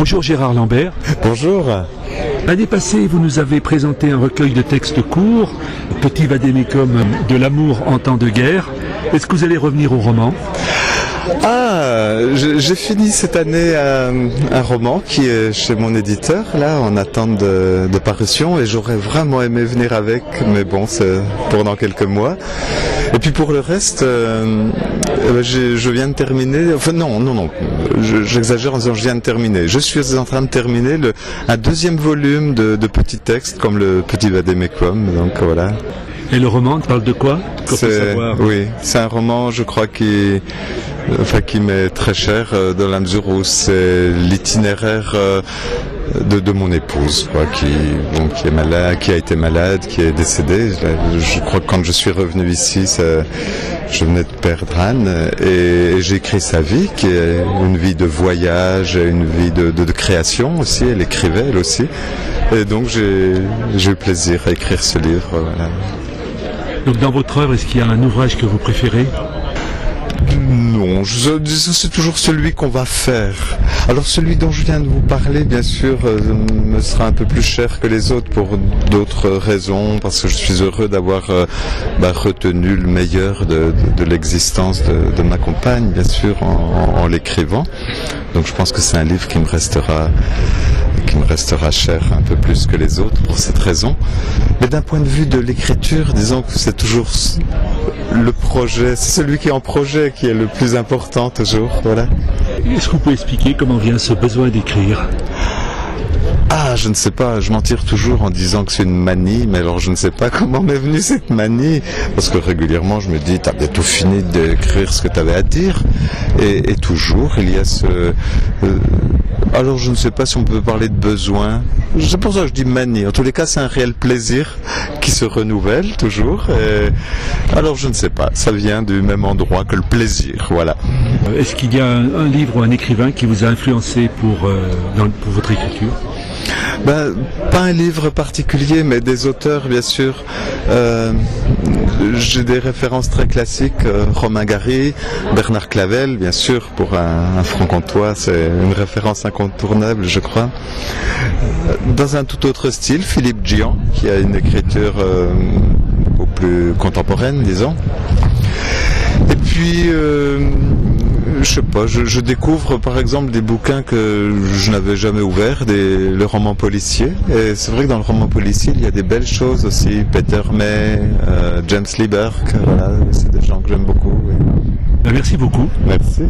Bonjour Gérard Lambert. Bonjour. L'année passée, vous nous avez présenté un recueil de textes courts, Petit vadémécum de l'amour en temps de guerre. Est-ce que vous allez revenir au roman ? J'ai fini cette année un roman qui est chez mon éditeur, là, en attente de parution, et j'aurais vraiment aimé venir avec, mais bon, c'est pour dans quelques mois. Et puis pour le reste, je viens de terminer, enfin non, j'exagère en disant je viens de terminer. Je suis en train de terminer un deuxième volume de petits textes comme le Petit vadémécum, donc voilà. Et le roman parle de quoi ? Oui, c'est un roman, je crois, qui m'est très cher dans la mesure où c'est l'itinéraire de mon épouse, quoi, qui est malade, qui a été malade, qui est décédée. Je crois que quand je suis revenu ici, je venais de perdre Anne, et j'ai écrit sa vie, qui est une vie de voyage, une vie de création aussi. Elle écrivait, elle aussi, et donc j'ai eu plaisir à écrire ce livre. Voilà. Donc dans votre œuvre, est-ce qu'il y a un ouvrage que vous préférez ? Non, c'est toujours celui qu'on va faire. Alors celui dont je viens de vous parler, bien sûr, me sera un peu plus cher que les autres pour d'autres raisons, parce que je suis heureux d'avoir retenu le meilleur de l'existence de ma compagne, bien sûr, en l'écrivant. Donc je pense que c'est un livre qui me restera cher un peu plus que les autres pour cette raison. Mais d'un point de vue de l'écriture, disons que c'est toujours le projet, c'est celui qui est en projet qui est le plus important toujours, voilà. Est-ce que vous pouvez expliquer comment vient ce besoin d'écrire ? Je ne sais pas, je m'en tire toujours en disant que c'est une manie, mais alors je ne sais pas comment m'est venue cette manie, parce que régulièrement je me dis, t'as bientôt fini d'écrire ce que t'avais à dire, et toujours il y a alors je ne sais pas si on peut parler de besoin, c'est pour ça que je dis manie, en tous les cas c'est un réel plaisir qui se renouvelle toujours, alors je ne sais pas, ça vient du même endroit que le plaisir, voilà. Est-ce qu'il y a un livre ou un écrivain qui vous a influencé pour votre écriture ? Pas un livre particulier, mais des auteurs, bien sûr. J'ai des références très classiques, Romain Gary, Bernard Clavel, bien sûr, pour un franc-comtois, c'est une référence incontournable, je crois. Dans un tout autre style, Philippe Gian, qui a une écriture beaucoup plus contemporaine, disons. Et puis, je sais pas, je découvre par exemple des bouquins que je n'avais jamais ouverts, le roman policier. Et c'est vrai que dans le roman policier, il y a des belles choses aussi. Peter May, James Lee Burke, voilà, c'est des gens que j'aime beaucoup. Oui. Merci beaucoup. Merci.